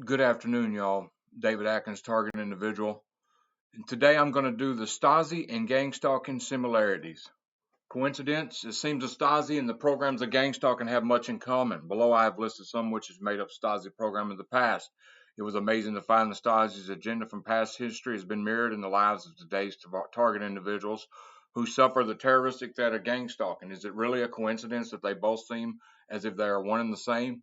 Good afternoon, y'all. David Atkins, target individual. And today I'm going to do the Stasi and Gangstalking similarities. Coincidence? It seems the Stasi and the programs of Gangstalking have much in common. Below I have listed some which has made up Stasi program in the past. It was amazing to find the Stasi's agenda from past history has been mirrored in the lives of today's target individuals who suffer the terroristic threat of Gangstalking. Is it really a coincidence that they both seem as if they are one and the same?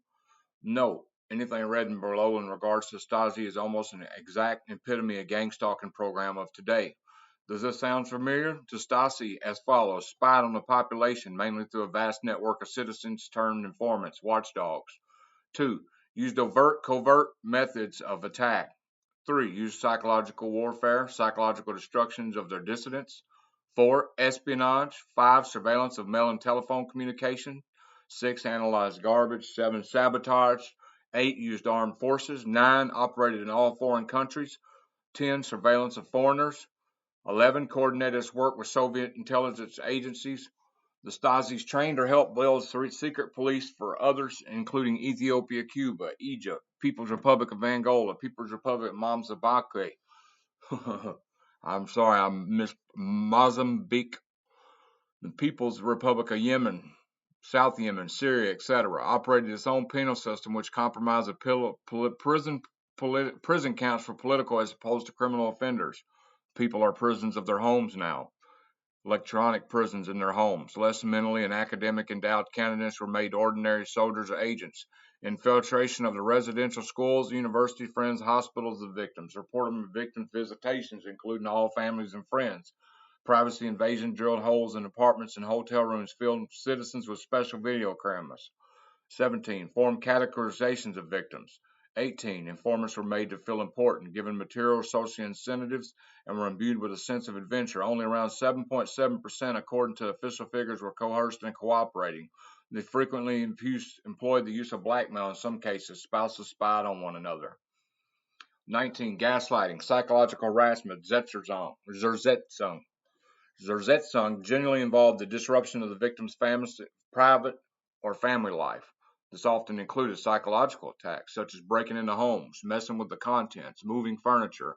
No. Anything read in below in regards to Stasi is almost an exact epitome of gang stalking program of today. Does this sound familiar? To Stasi as follows: spied on the population mainly through a vast network of citizens turned informants, watchdogs. 2. Used overt, covert methods of attack. 3. Used psychological warfare, psychological destructions of their dissidents. 4. Espionage. 5. Surveillance of mail and telephone communication. 6. Analyzed garbage. 7. Sabotage. 8. Used armed forces. 9. Operated in all foreign countries. 10. Surveillance of foreigners. 11. Coordinated its work with Soviet intelligence agencies. The Stasi's trained or helped build secret police for others, including Ethiopia, Cuba, Egypt, People's Republic of Angola, People's Republic of Mozambique. I'm sorry, I missed Mozambique, the People's Republic of Yemen, South Yemen, Syria, etc. Operated its own penal system, which compromised prison counts for political as opposed to criminal offenders. People are prisons of their homes now. Electronic prisons in their homes. Less mentally and academic endowed candidates were made ordinary soldiers or agents. Infiltration of the residential schools, university friends, hospitals of victims. Reported victim visitations, including all families and friends. Privacy invasion, drilled holes in apartments and hotel rooms, filled citizens with special video cameras. 17. Formed categorizations of victims. 18. Informants were made to feel important, given material social incentives, and were imbued with a sense of adventure. Only around 7.7%, according to official figures, were coerced and cooperating. They frequently employed the use of blackmail in some cases. Spouses spied on one another. 19. Gaslighting, psychological harassment, Zersetzung. Zersetzung generally involved the disruption of the victim's private or family life. This often included psychological attacks, such as breaking into homes, messing with the contents, moving furniture,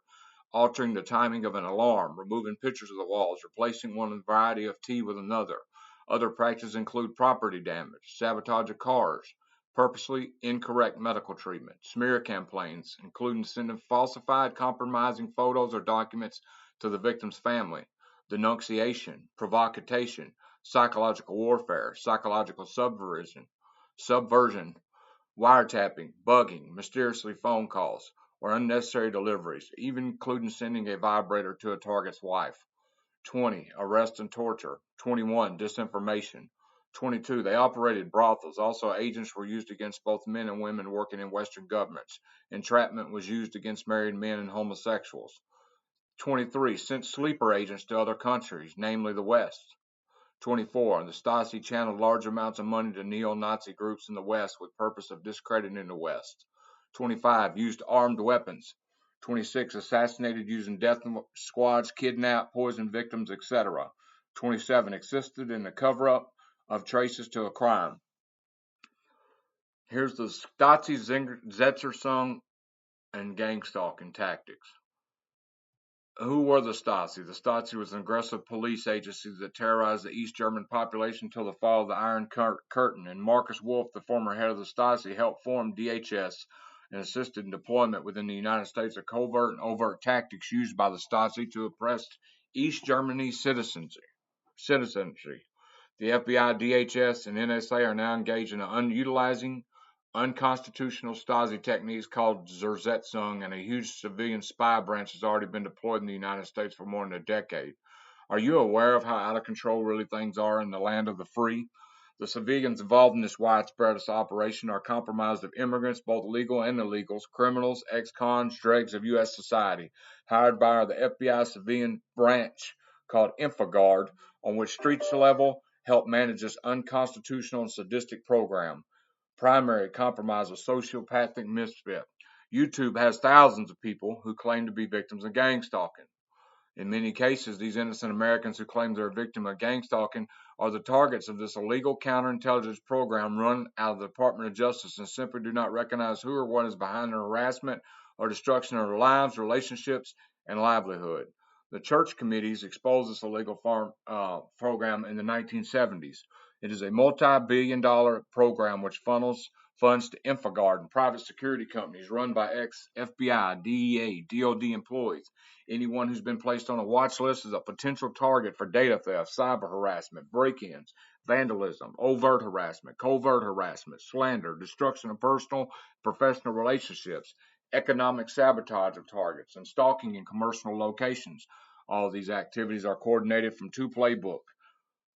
altering the timing of an alarm, removing pictures of the walls, replacing one variety of tea with another. Other practices include property damage, sabotage of cars, purposely incorrect medical treatment, smear campaigns, including sending falsified, compromising photos or documents to the victim's family, denunciation, provocation, psychological warfare, psychological subversion, wiretapping, bugging, mysteriously phone calls, or unnecessary deliveries, even including sending a vibrator to a target's wife. 20. Arrest and torture. 21. Disinformation. 22. They operated brothels. Also, agents were used against both men and women working in Western governments. Entrapment was used against married men and homosexuals. 23. Sent sleeper agents to other countries, namely the West. 24. The Stasi channeled large amounts of money to neo-Nazi groups in the West with purpose of discrediting the West. 25. Used armed weapons. 26. Assassinated using death squads, kidnapped, poisoned victims, etc. 27. Assisted in the cover-up of traces to a crime. Here's the Stasi Zetzersung and gang stalking tactics. Who were the Stasi? The Stasi was an aggressive police agency that terrorized the East German population until the fall of the Iron Curtain, and Markus Wolf, the former head of the Stasi, helped form DHS and assisted in deployment within the United States of covert and overt tactics used by the Stasi to oppress East Germany's citizenry. The FBI, DHS, and NSA are now engaged in utilizing unconstitutional Stasi techniques called Zersetzung, and a huge civilian spy branch has already been deployed in the United States for more than a decade. Are you aware of how out of control really things are in the land of the free? The civilians involved in this widespread operation are comprised of immigrants, both legal and illegals, criminals, ex-cons, dregs of U.S. society, hired by the FBI civilian branch called InfoGuard, on which streets level help manage this unconstitutional and sadistic program. Primary compromise of sociopathic misfit. YouTube has thousands of people who claim to be victims of gang stalking. In many cases, these innocent Americans who claim they're a victim of gang stalking are the targets of this illegal counterintelligence program run out of the Department of Justice and simply do not recognize who or what is behind their harassment or destruction of their lives, relationships, and livelihood. The church committees exposed this illegal program in the 1970s. It is a multi-billion-dollar program which funnels funds to InfoGuard and private security companies run by ex-FBI, DEA, DOD employees. Anyone who's been placed on a watch list is a potential target for data theft, cyber harassment, break-ins, vandalism, overt harassment, covert harassment, slander, destruction of personal, professional relationships, economic sabotage of targets, and stalking in commercial locations. All of these activities are coordinated from two playbooks,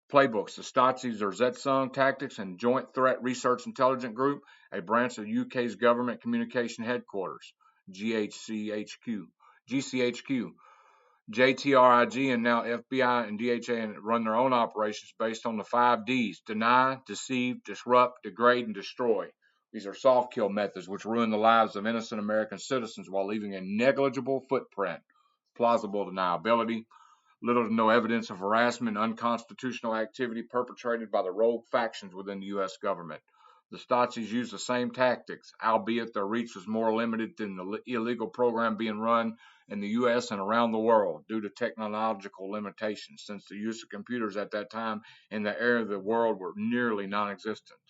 the Stasi Zerzetsung Tactics and Joint Threat Research Intelligence Group, a branch of UK's Government Communication Headquarters, GCHQ. JTRIG and now FBI and DHA run their own operations based on the 5Ds: deny, deceive, disrupt, degrade, and destroy. These are soft kill methods which ruin the lives of innocent American citizens while leaving a negligible footprint. Plausible deniability, little to no evidence of harassment and unconstitutional activity perpetrated by the rogue factions within the U.S. government. The Stasis used the same tactics, albeit their reach was more limited than the illegal program being run in the U.S. and around the world due to technological limitations, since the use of computers at that time in the area of the world were nearly non-existent.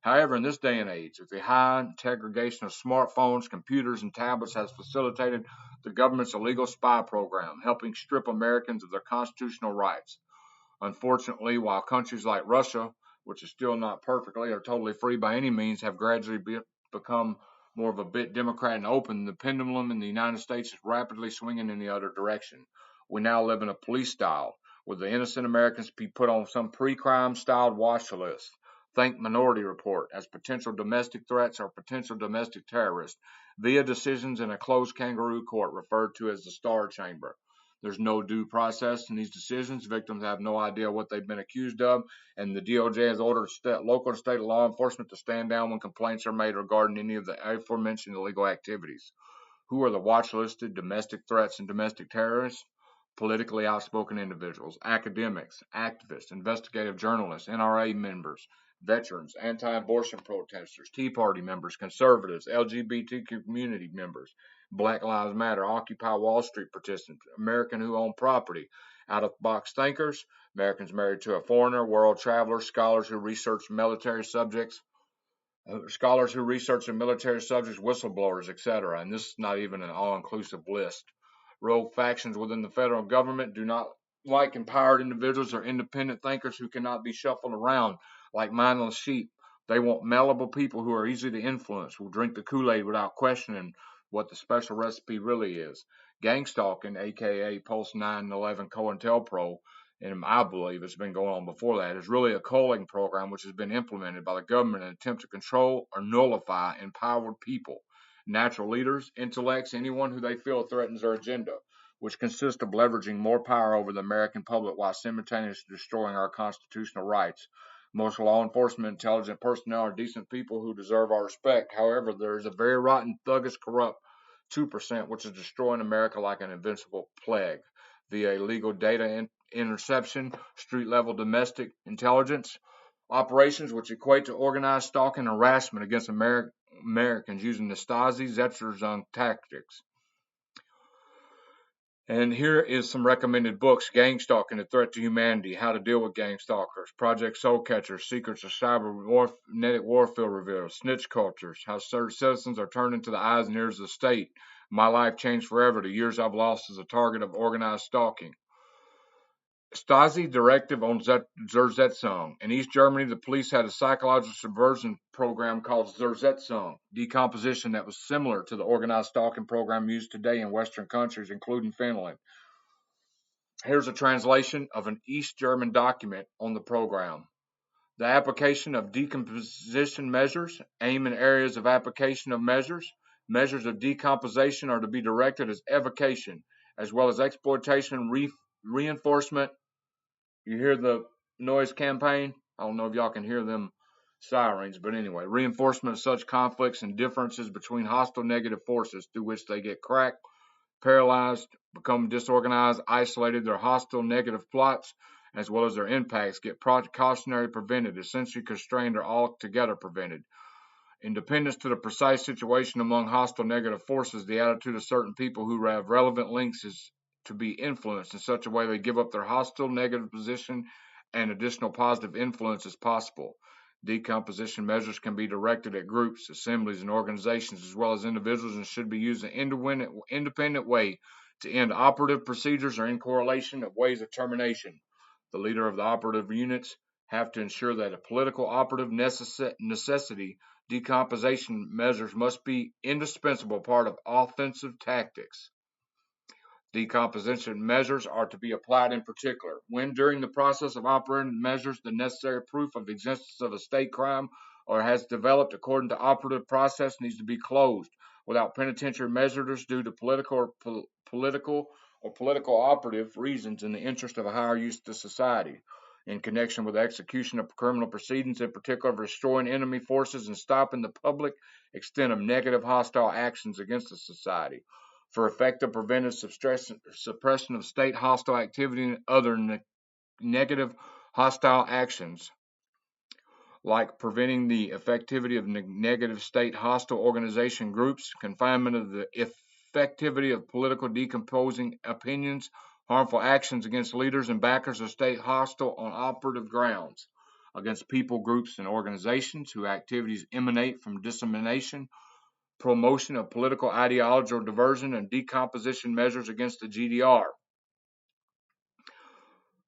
However, in this day and age, with the high integration of smartphones, computers, and tablets has facilitated the government's illegal spy program, helping strip Americans of their constitutional rights. Unfortunately, while countries like Russia, which is still not perfectly or totally free by any means, have gradually become more of a bit democratic and open, the pendulum in the United States is rapidly swinging in the other direction. We now live in a police style, where the innocent Americans be put on some pre-crime styled watch list. Think Minority Report as potential domestic threats or potential domestic terrorists via decisions in a closed kangaroo court referred to as the Star Chamber. There's no due process in these decisions. Victims have no idea what they've been accused of, and the DOJ has ordered local and state law enforcement to stand down when complaints are made regarding any of the aforementioned illegal activities. Who are the watch listed domestic threats and domestic terrorists? Politically outspoken individuals, academics, activists, investigative journalists, NRA members, veterans, anti-abortion protesters, Tea Party members, conservatives, LGBTQ community members, Black Lives Matter, Occupy Wall Street participants, Americans who own property, out-of-box thinkers, Americans married to a foreigner, world travelers, scholars who research military subjects, whistleblowers, etc. And this is not even an all-inclusive list. Rogue factions within the federal government do not like empowered individuals or independent thinkers who cannot be shuffled around like mindless sheep. They want malleable people who are easy to influence, who drink the Kool-Aid without questioning what the special recipe really is. Gangstalking, aka Post 9/11 COINTELPRO, and I believe it's been going on before that, is really a culling program which has been implemented by the government in an attempt to control or nullify empowered people, natural leaders, intellects, anyone who they feel threatens their agenda, which consists of leveraging more power over the American public while simultaneously destroying our constitutional rights. Most law enforcement intelligent personnel are decent people who deserve our respect. However, there is a very rotten, thuggish, corrupt 2% which is destroying America like an invincible plague via illegal data interception, street-level domestic intelligence operations, which equate to organized stalking and harassment against Americans using the Stasi Zerzung tactics. And here is some recommended books: Gangstalking, A Threat to Humanity, How to Deal with Gang Stalkers, Project Soul Catcher, Secrets of Cybernetic Warfare Revealed, Snitch Cultures, How Citizens Are Turned into the Eyes and Ears of the State, My Life Changed Forever, The Years I've Lost as a Target of Organized Stalking. Stasi Directive on Zersetzung. In East Germany, the police had a psychological subversion program called Zersetzung, Decomposition, that was similar to the organized stalking program used today in Western countries, including Finland. Here's a translation of an East German document on the program. The application of decomposition measures, aim and areas of application of measures. Measures of decomposition are to be directed as evocation, as well as exploitation and reinforcement. You hear the noise campaign? I don't know if y'all can hear them sirens, but anyway, reinforcement of such conflicts and differences between hostile negative forces through which they get cracked, paralyzed, become disorganized, isolated. Their hostile negative plots, as well as their impacts, get precautionary prevented, essentially constrained or altogether prevented. Independence to the precise situation among hostile negative forces, the attitude of certain people who have relevant links is to be influenced in such a way they give up their hostile negative position and additional positive influence as possible. Decomposition measures can be directed at groups, assemblies, and organizations as well as individuals and should be used in an independent way to end operative procedures or in correlation of ways of termination. The leader of the operative units have to ensure that a political operative necessity decomposition measures must be indispensable part of offensive tactics. Decomposition measures are to be applied in particular when during the process of operating measures the necessary proof of the existence of a state crime or has developed according to operative process needs to be closed without penitentiary measures due to political operative reasons in the interest of a higher use to society in connection with the execution of criminal proceedings, in particular of destroying enemy forces and stopping the public extent of negative hostile actions against the society for effective preventive suppression of state hostile activity and other negative hostile actions, like preventing the effectivity of negative state hostile organization groups, confinement of the effectivity of political decomposing opinions, harmful actions against leaders and backers of state hostile on operative grounds, against people, groups, and organizations whose activities emanate from dissemination, promotion of political ideology or diversion, and decomposition measures against the GDR.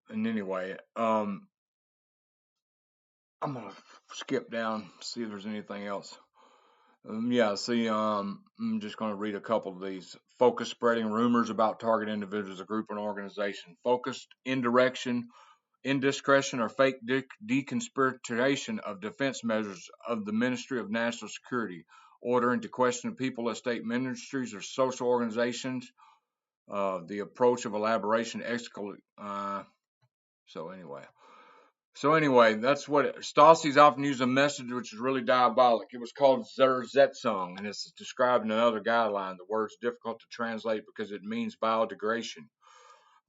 And anyway, I'm gonna skip down, see if there's anything else. I'm just gonna read a couple of these. Focus spreading rumors about target individuals, a group, or an organization. Focused indirection, indiscretion, or fake deconspiration of defense measures of the Ministry of National Security, ordering to question people of state ministries or social organizations, the approach of elaboration, so anyway, that's what Stasi's often used a message which is really diabolic. It was called Zersetzung, and it's described in another guideline. The word's difficult to translate because it means biodegradation.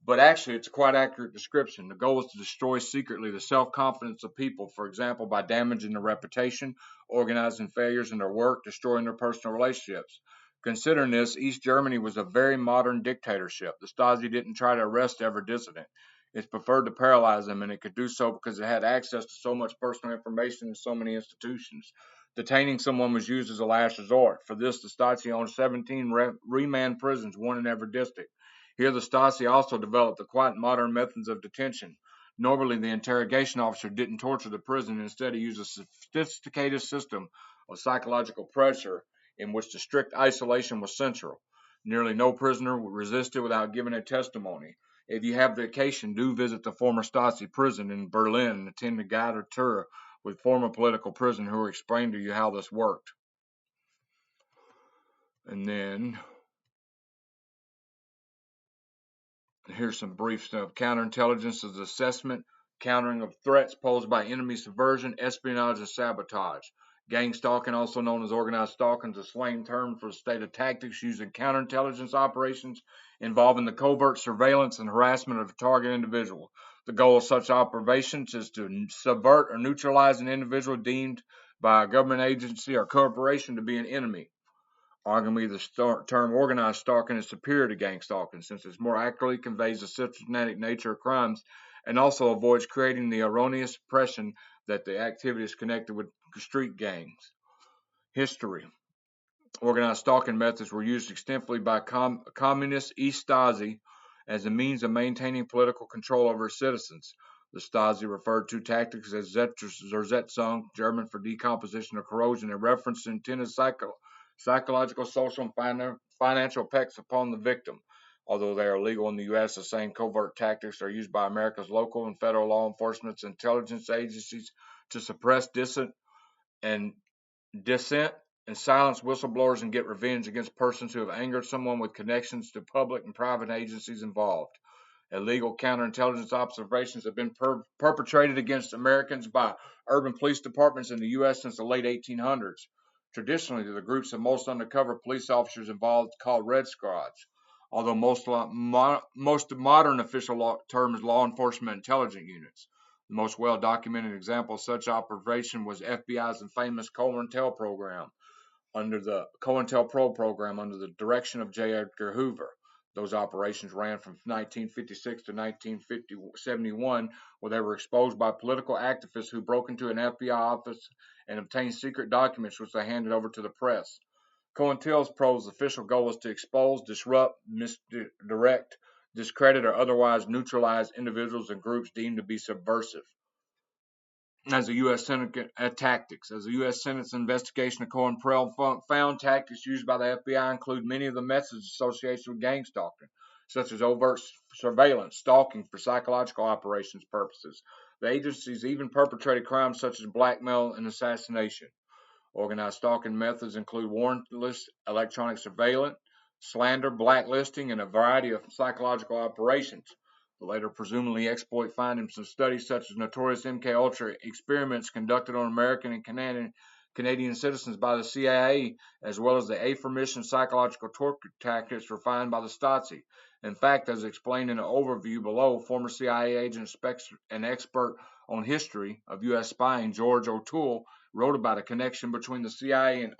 But actually, it's a quite accurate description. The goal is to destroy secretly the self-confidence of people, for example, by damaging their reputation, organizing failures in their work, destroying their personal relationships. Considering this, East Germany was a very modern dictatorship. The Stasi didn't try to arrest every dissident. It preferred to paralyze them, and it could do so because it had access to so much personal information in so many institutions. Detaining someone was used as a last resort. For this, the Stasi owned 17 remand prisons, one in every district. Here, the Stasi also developed the quite modern methods of detention. Normally, the interrogation officer didn't torture the prisoner. Instead, he used a sophisticated system of psychological pressure in which the strict isolation was central. Nearly no prisoner resisted without giving a testimony. If you have vacation, do visit the former Stasi prison in Berlin and attend a guided tour with former political prisoners who will explain to you how this worked. And then here's some brief stuff. Counterintelligence is assessment, countering of threats posed by enemy subversion, espionage, and sabotage. Gangstalking, also known as organized stalking, is a slang term for a state of tactics used in counterintelligence operations involving the covert surveillance and harassment of a target individual. The goal of such operations is to subvert or neutralize an individual deemed by a government agency or corporation to be an enemy. Arguably, the term organized stalking is superior to gang stalking since it more accurately conveys the systematic nature of crimes and also avoids creating the erroneous impression that the activity is connected with street gangs. History. Organized stalking methods were used extensively by communist East Stasi as a means of maintaining political control over citizens. The Stasi referred to tactics as Zersetzung, German for decomposition or corrosion, a reference to intended psychological, social, and financial effects upon the victim. Although they are legal in the U.S., the same covert tactics are used by America's local and federal law enforcement and intelligence agencies to suppress dissent and silence whistleblowers and get revenge against persons who have angered someone with connections to public and private agencies involved. Illegal counterintelligence observations have been perpetrated against Americans by urban police departments in the U.S. since the late 1800s. Traditionally, the groups of most undercover police officers involved called Red Squads. although most modern official term is law enforcement intelligence units. The most well-documented example of such operation was FBI's infamous COINTEL program under the COINTELPRO program under the direction of J. Edgar Hoover. Those operations ran from 1956 to 1971, where they were exposed by political activists who broke into an FBI office and obtained secret documents which they handed over to the press. COINTELPRO's official goal was to expose, disrupt, misdirect, discredit, or otherwise neutralize individuals and groups deemed to be subversive. As a U.S. Senate tactics. As a U.S. Senate's investigation of COINTEL found, tactics used by the FBI include many of the methods associated with gangstalking, such as overt surveillance, stalking for psychological operations purposes. The agencies even perpetrated crimes such as blackmail and assassination. Organized stalking methods include warrantless electronic surveillance, slander, blacklisting, and a variety of psychological operations. The later presumably exploit findings from studies such as notorious MKUltra experiments conducted on American and Canadian citizens by the CIA, as well as the aforementioned psychological torture tactics refined by the Stasi. In fact, as explained in an overview below, former CIA agent and expert on history of U.S. spying, George O'Toole, wrote about a connection between the CIA and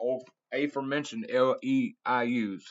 aforementioned LEIUs.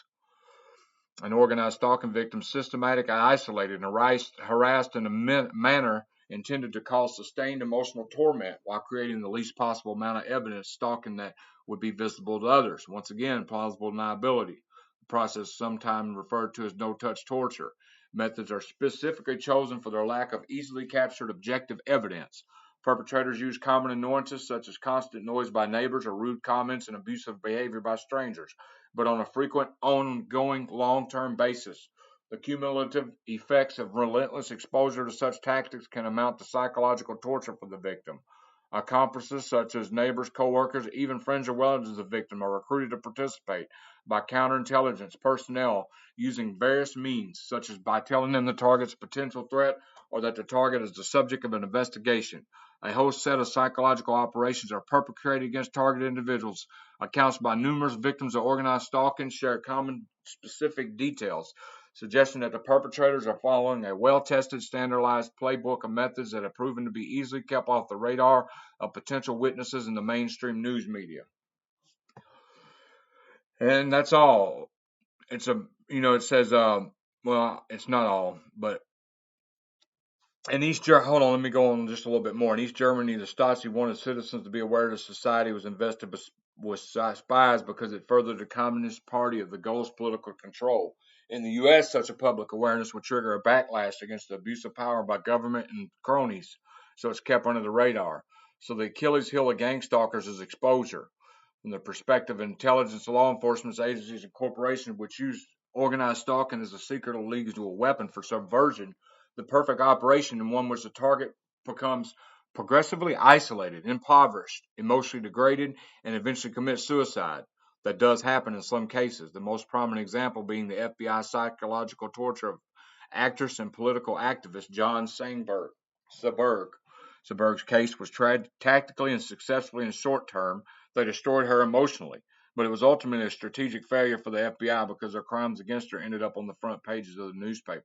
An organized stalking victim systematically isolated and harassed in a manner intended to cause sustained emotional torment while creating the least possible amount of evidence stalking that would be visible to others. Once again, plausible deniability. The process is sometimes referred to as no-touch torture. Methods are specifically chosen for their lack of easily captured objective evidence. Perpetrators use common annoyances such as constant noise by neighbors or rude comments and abusive behavior by strangers, but on a frequent, ongoing, long-term basis. The cumulative effects of relentless exposure to such tactics can amount to psychological torture for the victim. Accomplices such as neighbors, co-workers, even friends or relatives of the victim are recruited to participate by counterintelligence personnel using various means, such as by telling them the target's potential threat or that the target is the subject of an investigation. A whole set of psychological operations are perpetrated against targeted individuals. Accounts by numerous victims of organized stalking share common specific details, suggesting that the perpetrators are following a well-tested, standardized playbook of methods that have proven to be easily kept off the radar of potential witnesses in the mainstream news media. And that's all. It says, well, it's not all, but in East Germany, hold on, let me go on just a little bit more. In East Germany, the Stasi wanted citizens to be aware that society was invested with spies because it furthered the Communist Party of the goals of political control. In the U.S., such a public awareness would trigger a backlash against the abuse of power by government and cronies, so it's kept under the radar. So the Achilles heel of gangstalkers is exposure. From the perspective of intelligence, law enforcement agencies, and corporations which use organized stalking as a secret legal weapon for subversion, the perfect operation in one which the target becomes progressively isolated, impoverished, emotionally degraded, and eventually commits suicide. That does happen in some cases, the most prominent example being the FBI psychological torture of actress and political activist John Seberg. Seberg's case was tried tactically and successfully in short term. They destroyed her emotionally, but it was ultimately a strategic failure for the FBI because their crimes against her ended up on the front pages of the newspaper.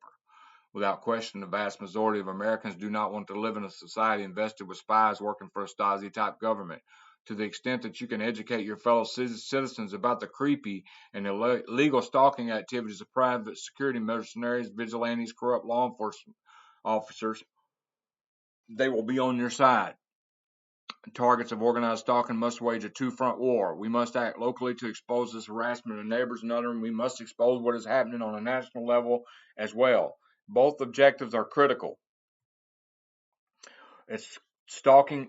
Without question, the vast majority of Americans do not want to live in a society invested with spies working for a Stasi-type government. To the extent that you can educate your fellow citizens about the creepy and illegal stalking activities of private security mercenaries, vigilantes, corrupt law enforcement officers, they will be on your side. Targets of organized stalking must wage a two-front war. We must act locally to expose this harassment of neighbors and others, and we must expose what is happening on a national level as well. Both objectives are critical. It's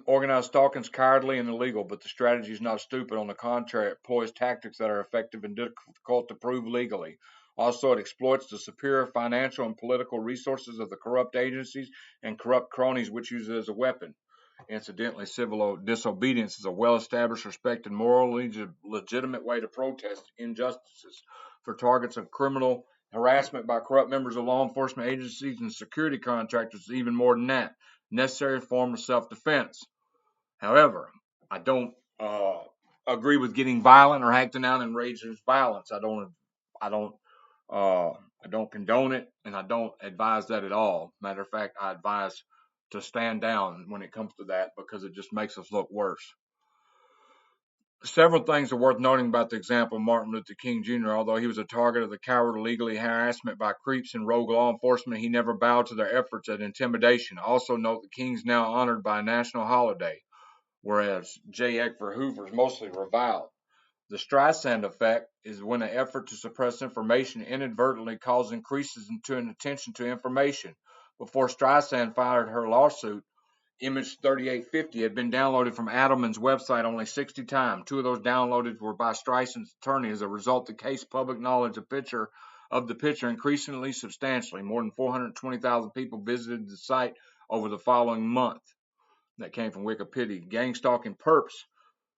organized stalking is cowardly and illegal, but the strategy is not stupid. On the contrary, it employs tactics that are effective and difficult to prove legally. Also, it exploits the superior financial and political resources of the corrupt agencies and corrupt cronies which use it as a weapon. Incidentally, civil disobedience is a well-established, respected, morally legitimate way to protest injustices. For targets of criminal harassment by corrupt members of law enforcement agencies and security contractors is even more than that. Necessary form of self-defense. However, I don't agree with getting violent or acting out in rage against violence. I don't I don't condone it, and I don't advise that at all. Matter of fact, I advise to stand down when it comes to that because it just makes us look worse. Several things are worth noting about the example of Martin Luther King Jr. Although he was a target of the coward illegally harassment by creeps and rogue law enforcement, he never bowed to their efforts at intimidation. Also note that King's now honored by a national holiday, whereas J. Edgar Hoover is mostly reviled. The Streisand effect is when an effort to suppress information inadvertently causes increases in attention to information. Before Streisand filed her lawsuit, Image 3850 had been downloaded from Adelman's website only 60 times. 2 of those downloaded were by Streisand's attorney. As a result, the case public knowledge of the picture increasingly substantially. More than 420,000 people visited the site over the following month. That came from Wikipedia. Gangstalking perps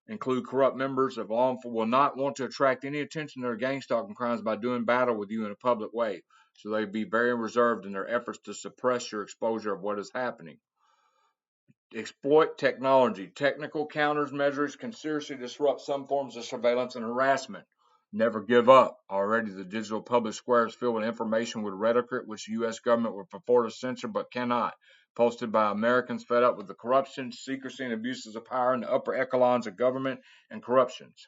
include corrupt members of law enforcement will not want to attract any attention to their gangstalking crimes by doing battle with you in a public way. So they be very reserved in their efforts to suppress your exposure of what is happening. Exploit technology. Technical countermeasures can seriously disrupt some forms of surveillance and harassment. Never give up. Already the digital public square is filled with information with rhetoric which the U.S. government would prefer to censor but cannot. Posted by Americans fed up with the corruption, secrecy, and abuses of power in the upper echelons of government and corruptions.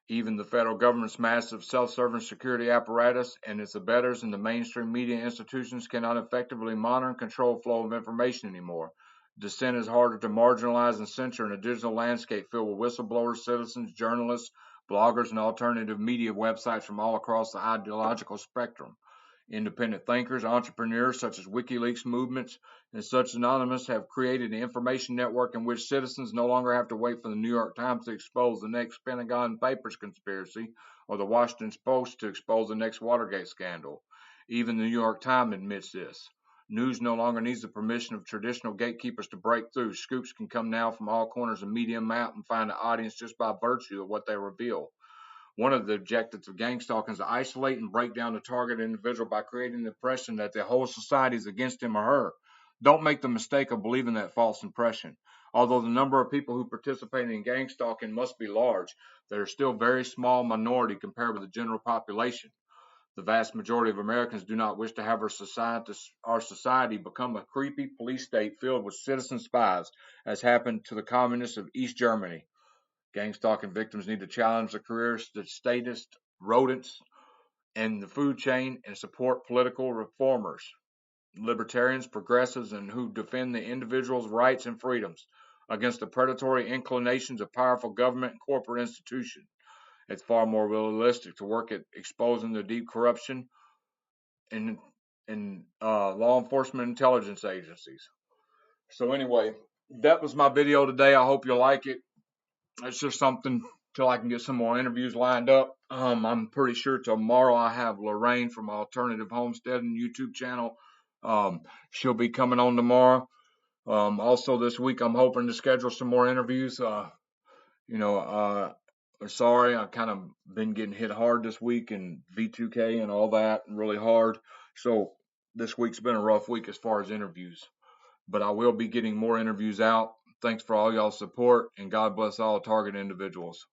Even the federal government's massive self-serving security apparatus and its abettors in the mainstream media institutions cannot effectively monitor and control flow of information anymore. Dissent is harder to marginalize and censor in a digital landscape filled with whistleblowers, citizens, journalists, bloggers, and alternative media websites from all across the ideological spectrum. Independent thinkers, entrepreneurs such as WikiLeaks movements and such anonymous have created an information network in which citizens no longer have to wait for the New York Times to expose the next Pentagon Papers conspiracy or the Washington Post to expose the next Watergate scandal. Even the New York Times admits this. News no longer needs the permission of traditional gatekeepers to break through. Scoops can come now from all corners of media map and find an audience just by virtue of what they reveal. One of the objectives of gangstalking is to isolate and break down the target individual by creating the impression that the whole society is against him or her. Don't make the mistake of believing that false impression. Although the number of people who participate in gangstalking must be large, they are still a very small minority compared with the general population. The vast majority of Americans do not wish to have our society become a creepy police state filled with citizen spies, as happened to the communists of East Germany. Gangstalking victims need to challenge the careers, the statist rodents in the food chain and support political reformers, libertarians, progressives, and who defend the individual's rights and freedoms against the predatory inclinations of powerful government and corporate institutions. It's far more realistic to work at exposing the deep corruption in law enforcement intelligence agencies. So anyway, that was my video today. I hope you like it. It's just something till I can get some more interviews lined up. I'm pretty sure tomorrow I have Lorraine from Alternative Homesteading YouTube channel. She'll be coming on tomorrow. Also this week I'm hoping to schedule some more interviews. Sorry, I've kind of been getting hit hard this week in V2K and all that, really hard. So this week's been a rough week as far as interviews. But I will be getting more interviews out. Thanks for all y'all's support, and God bless all target individuals.